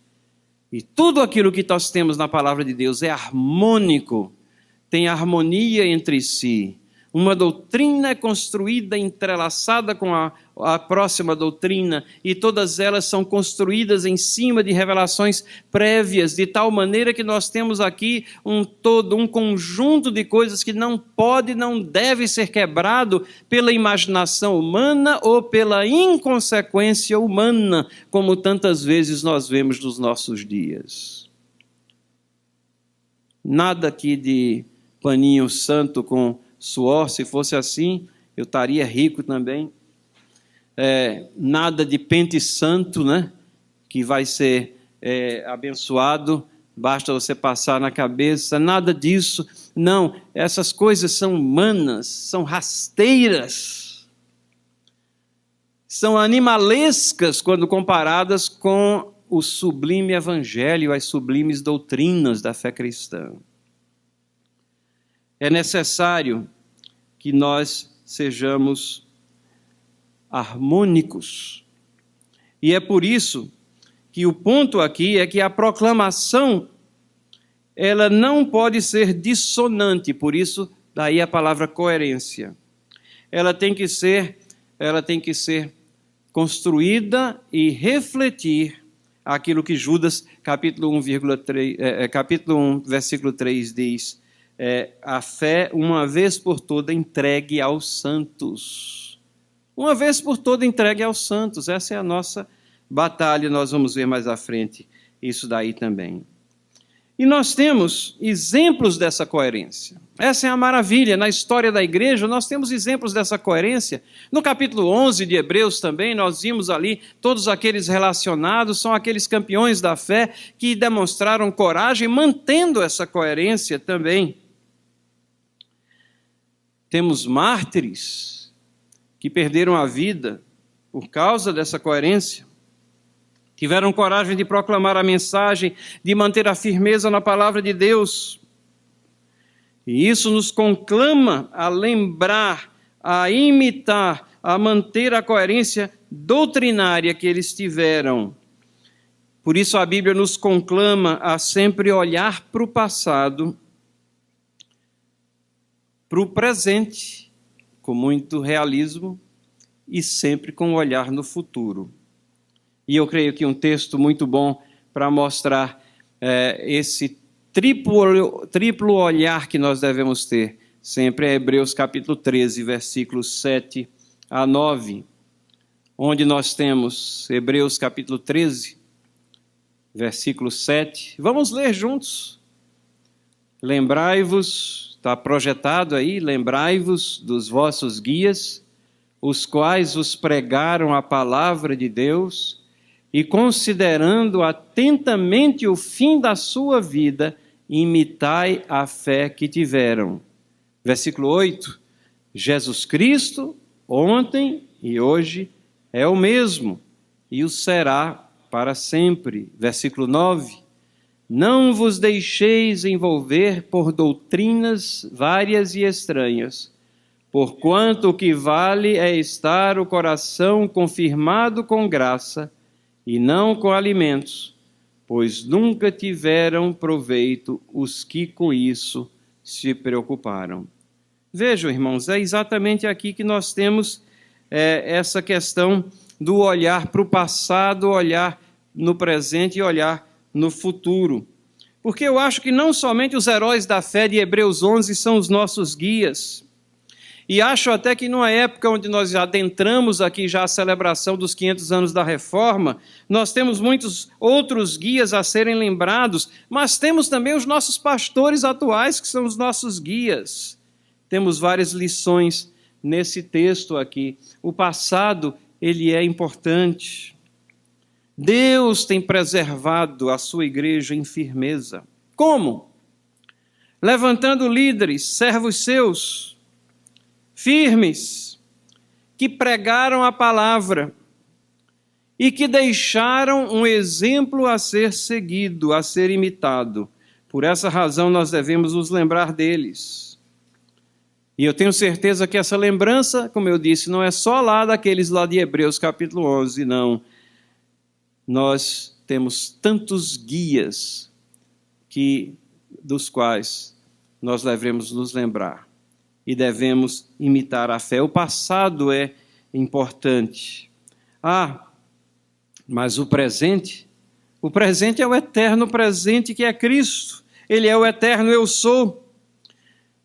E tudo aquilo que nós temos na palavra de Deus é harmônico, tem harmonia entre si. Uma doutrina é construída, entrelaçada com a próxima doutrina, e todas elas são construídas em cima de revelações prévias, de tal maneira que nós temos aqui um conjunto de coisas que não pode, não deve ser quebrado pela imaginação humana ou pela inconsequência humana, como tantas vezes nós vemos nos nossos dias. Nada aqui de paninho santo com suor, se fosse assim, eu estaria rico também. Nada de pente santo, né? Que vai ser abençoado, basta você passar na cabeça, nada disso. Não, essas coisas são humanas, são rasteiras, são animalescas quando comparadas com o sublime evangelho, as sublimes doutrinas da fé cristã. É necessário que nós sejamos harmônicos. E é por isso que o ponto aqui é que a proclamação, ela não pode ser dissonante, por isso daí a palavra coerência. Ela tem que ser construída e refletir aquilo que Judas, capítulo 1, versículo 3 diz, a fé, uma vez por toda, entregue aos santos. Uma vez por toda, entregue aos santos. Essa é a nossa batalha, nós vamos ver mais à frente isso daí também. E nós temos exemplos dessa coerência. Essa é a maravilha. Na história da igreja, nós temos exemplos dessa coerência. No capítulo 11 de Hebreus também, nós vimos ali, todos aqueles relacionados são aqueles campeões da fé que demonstraram coragem, mantendo essa coerência também. Temos mártires que perderam a vida por causa dessa coerência. Tiveram coragem de proclamar a mensagem, de manter a firmeza na palavra de Deus. E isso nos conclama a lembrar, a imitar, a manter a coerência doutrinária que eles tiveram. Por isso a Bíblia nos conclama a sempre olhar para o passado, para o presente, com muito realismo, e sempre com um olhar no futuro. E eu creio que um texto muito bom para mostrar esse triplo olhar que nós devemos ter sempre é Hebreus capítulo 13, versículos 7 a 9, onde nós temos Hebreus capítulo 13, versículo 7. Vamos ler juntos. Lembrai-vos, está projetado aí, lembrai-vos dos vossos guias, os quais vos pregaram a palavra de Deus, e considerando atentamente o fim da sua vida, imitai a fé que tiveram. Versículo 8, Jesus Cristo, ontem e hoje, é o mesmo, e o será para sempre. Versículo 9, não vos deixeis envolver por doutrinas várias e estranhas, porquanto o que vale é estar o coração confirmado com graça, e não com alimentos, pois nunca tiveram proveito os que com isso se preocuparam. Vejam, irmãos, é exatamente aqui que nós temos essa questão do olhar para o passado, olhar no presente e olhar no futuro. Porque eu acho que não somente os heróis da fé de Hebreus 11 são os nossos guias, e acho até que numa época onde nós adentramos aqui já a celebração dos 500 anos da Reforma, nós temos muitos outros guias a serem lembrados, mas temos também os nossos pastores atuais, que são os nossos guias. Temos várias lições nesse texto aqui. O passado, ele é importante. Deus tem preservado a sua igreja em firmeza. Como? Levantando líderes, servos seus, firmes, que pregaram a palavra e que deixaram um exemplo a ser seguido, a ser imitado. Por essa razão nós devemos nos lembrar deles. E eu tenho certeza que essa lembrança, como eu disse, não é só lá daqueles lá de Hebreus capítulo 11, não. Nós temos tantos guias dos quais nós devemos nos lembrar. E devemos imitar a fé. O passado é importante. Mas o presente é o eterno presente que é Cristo. Ele é o eterno eu sou.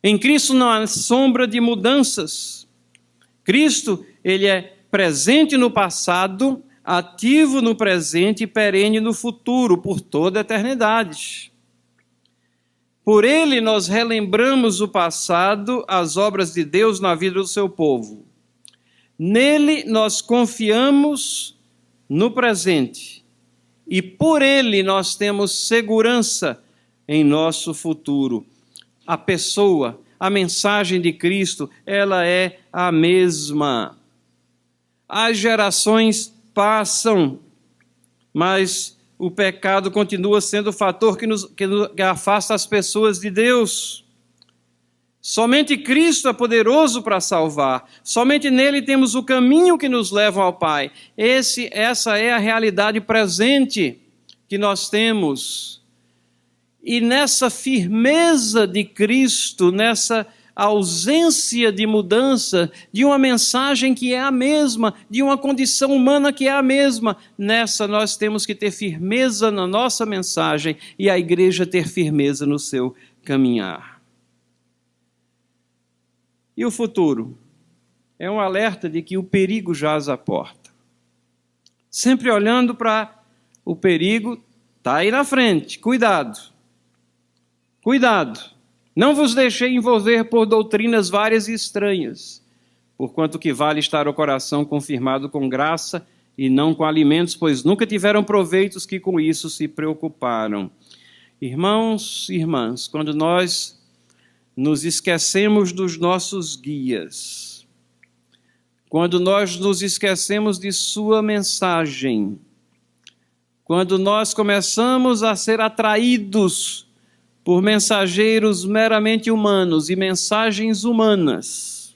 Em Cristo não há sombra de mudanças. Cristo, ele é presente no passado, ativo no presente e perene no futuro, por toda a eternidade. Por ele nós relembramos o passado, as obras de Deus na vida do seu povo. Nele nós confiamos no presente. E por ele nós temos segurança em nosso futuro. A pessoa, a mensagem de Cristo, ela é a mesma. As gerações passam, mas o pecado continua sendo o fator que afasta as pessoas de Deus. Somente Cristo é poderoso para salvar. Somente nele temos o caminho que nos leva ao Pai. Essa é a realidade presente que nós temos. E nessa firmeza de Cristo, nessa ausência de mudança, de uma mensagem que é a mesma, de uma condição humana que é a mesma, nessa nós temos que ter firmeza na nossa mensagem e a igreja ter firmeza no seu caminhar. E o futuro? É um alerta de que o perigo jaz à porta. Sempre olhando para o perigo, está aí na frente, cuidado. Cuidado. Não vos deixei envolver por doutrinas várias e estranhas, porquanto que vale estar o coração confirmado com graça e não com alimentos, pois nunca tiveram proveitos que com isso se preocuparam. Irmãos e irmãs, quando nós nos esquecemos dos nossos guias, quando nós nos esquecemos de sua mensagem, quando nós começamos a ser atraídos por mensageiros meramente humanos e mensagens humanas,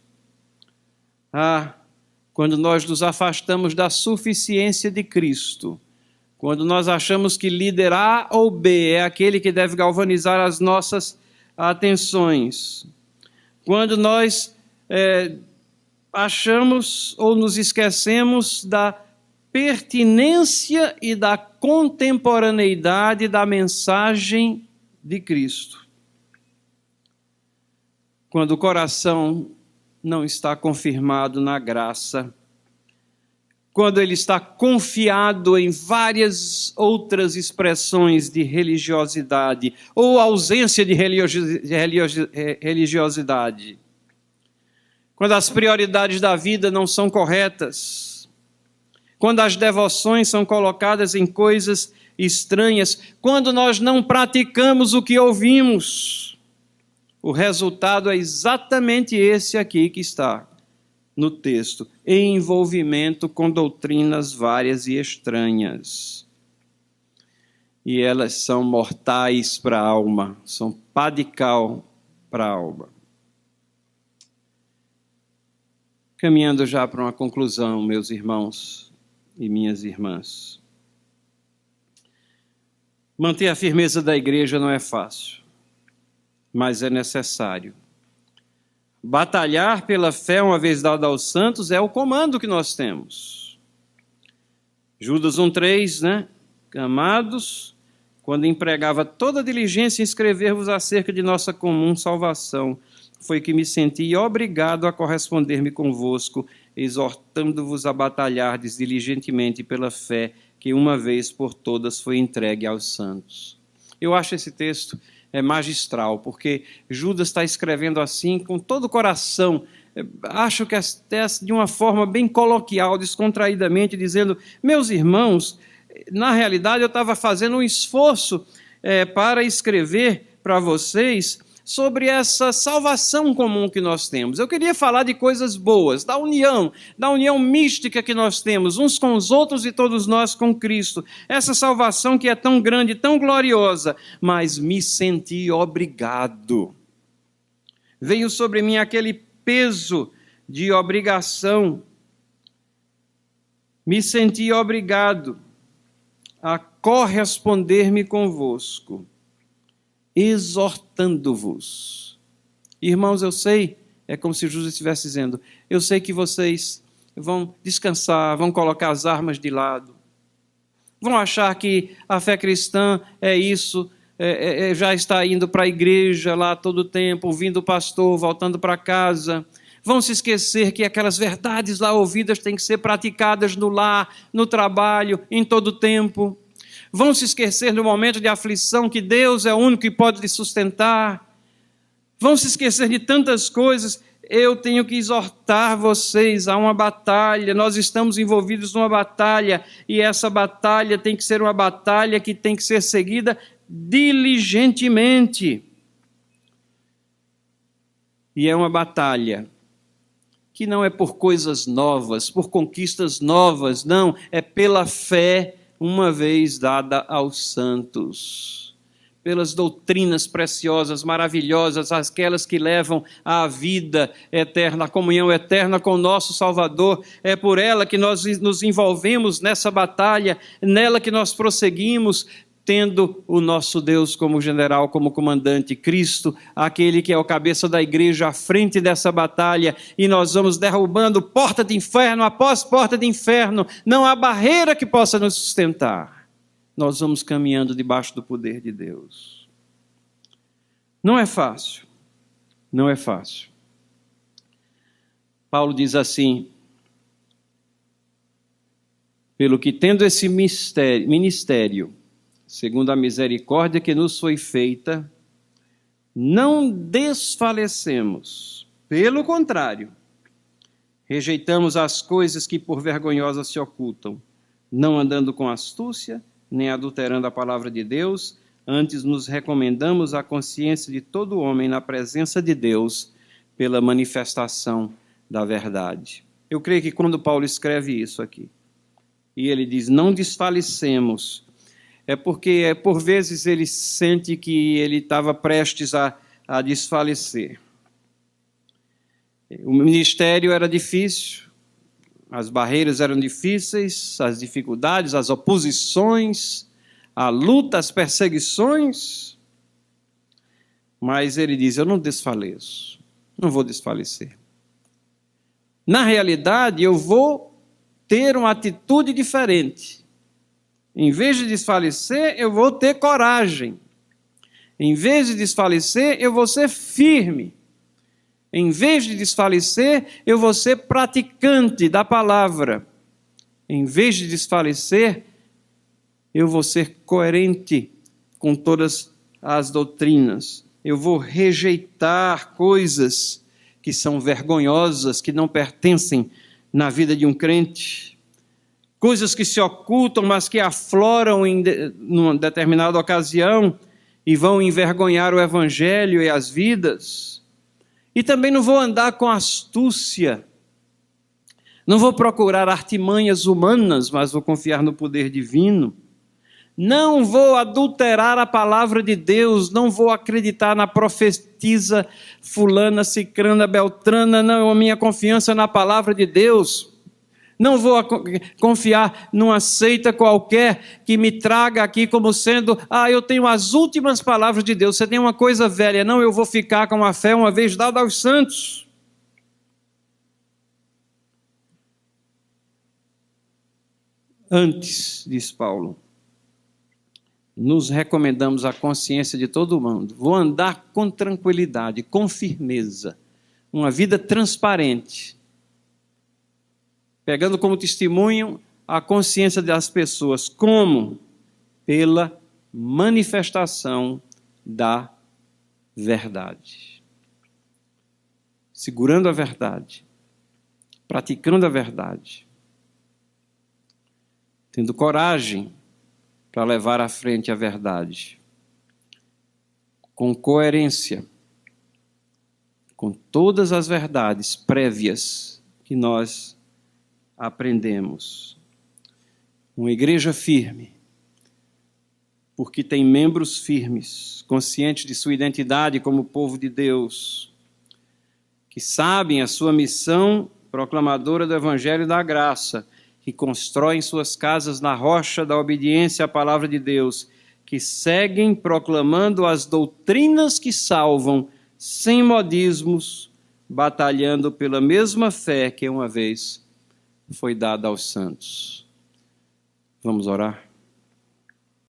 quando nós nos afastamos da suficiência de Cristo, quando nós achamos que líder A ou B é aquele que deve galvanizar as nossas atenções, quando nós achamos ou nos esquecemos da pertinência e da contemporaneidade da mensagem de Cristo, quando o coração não está confirmado na graça, quando ele está confiado em várias outras expressões de religiosidade ou ausência de religiosidade, quando as prioridades da vida não são corretas, quando as devoções são colocadas em coisas estranhas, quando nós não praticamos o que ouvimos, o resultado é exatamente esse aqui que está no texto: envolvimento com doutrinas várias e estranhas. E elas são mortais para a alma, são pá de cal para a alma. Caminhando já para uma conclusão, meus irmãos e minhas irmãs. Manter a firmeza da igreja não é fácil, mas é necessário. Batalhar pela fé uma vez dada aos santos é o comando que nós temos. Judas 1,3, né? Amados, quando empregava toda a diligência em escrever-vos acerca de nossa comum salvação, foi que me senti obrigado a corresponder-me convosco, exortando-vos a batalhardes diligentemente pela fé que uma vez por todas foi entregue aos santos. Eu acho esse texto magistral, porque Judas está escrevendo assim com todo o coração, acho que até de uma forma bem coloquial, descontraídamente, dizendo: meus irmãos, na realidade eu estava fazendo um esforço para escrever para vocês sobre essa salvação comum que nós temos. Eu queria falar de coisas boas, da união mística que nós temos, uns com os outros e todos nós com Cristo. Essa salvação que é tão grande, tão gloriosa, mas me senti obrigado. Veio sobre mim aquele peso de obrigação. Me senti obrigado a corresponder-me convosco, exortando-vos. Irmãos, eu sei, é como se Jesus estivesse dizendo, eu sei que vocês vão descansar, vão colocar as armas de lado, vão achar que a fé cristã é isso, já está indo para a igreja lá todo o tempo, ouvindo o pastor, voltando para casa, vão se esquecer que aquelas verdades lá ouvidas têm que ser praticadas no lar, no trabalho, em todo o tempo. Vão se esquecer no momento de aflição que Deus é o único que pode lhe sustentar. Vão se esquecer de tantas coisas. Eu tenho que exortar vocês a uma batalha. Nós estamos envolvidos numa batalha e essa batalha tem que ser uma batalha que tem que ser seguida diligentemente. E é uma batalha que não é por coisas novas, por conquistas novas, não, é pela fé uma vez dada aos santos, pelas doutrinas preciosas, maravilhosas, aquelas que levam à vida eterna, à comunhão eterna com o nosso Salvador. É por ela que nós nos envolvemos nessa batalha, nela que nós prosseguimos, tendo o nosso Deus como general, como comandante, Cristo, aquele que é o cabeça da igreja, à frente dessa batalha, e nós vamos derrubando porta de inferno após porta de inferno, não há barreira que possa nos sustentar. Nós vamos caminhando debaixo do poder de Deus. Não é fácil, não é fácil. Paulo diz assim, pelo que tendo esse ministério, segundo a misericórdia que nos foi feita, não desfalecemos. Pelo contrário, rejeitamos as coisas que por vergonhosas se ocultam, não andando com astúcia, nem adulterando a palavra de Deus, antes nos recomendamos à consciência de todo homem na presença de Deus pela manifestação da verdade. Eu creio que quando Paulo escreve isso aqui, e ele diz, não desfalecemos, é porque por vezes ele sente que ele estava prestes a desfalecer. O ministério era difícil, as barreiras eram difíceis, as dificuldades, as oposições, a luta, as perseguições, mas ele diz, eu não desfaleço, não vou desfalecer. Na realidade, eu vou ter uma atitude diferente. Em vez de desfalecer, eu vou ter coragem. Em vez de desfalecer, eu vou ser firme. Em vez de desfalecer, eu vou ser praticante da palavra. Em vez de desfalecer, eu vou ser coerente com todas as doutrinas. Eu vou rejeitar coisas que são vergonhosas, que não pertencem na vida de um crente. Coisas que se ocultam, mas que afloram em numa determinada ocasião e vão envergonhar o evangelho e as vidas. E também não vou andar com astúcia. Não vou procurar artimanhas humanas, mas vou confiar no poder divino. Não vou adulterar a palavra de Deus, não vou acreditar na profetisa fulana, cicrana, beltrana, não, a minha confiança na palavra de Deus. Não vou confiar numa seita qualquer que me traga aqui como sendo, eu tenho as últimas palavras de Deus, você tem uma coisa velha. Não, eu vou ficar com a fé uma vez dada aos santos. Antes, diz Paulo, nos recomendamos à consciência de todo mundo. Vou andar com tranquilidade, com firmeza, uma vida transparente, pegando como testemunho a consciência das pessoas. Como? Pela manifestação da verdade. Segurando a verdade, praticando a verdade, tendo coragem para levar à frente a verdade, com coerência, com todas as verdades prévias que nós aprendemos. Uma igreja firme, porque tem membros firmes, conscientes de sua identidade como povo de Deus, que sabem a sua missão proclamadora do Evangelho da Graça, que constroem suas casas na rocha da obediência à palavra de Deus, que seguem proclamando as doutrinas que salvam, sem modismos, batalhando pela mesma fé que uma vez foi dada aos santos. Vamos orar?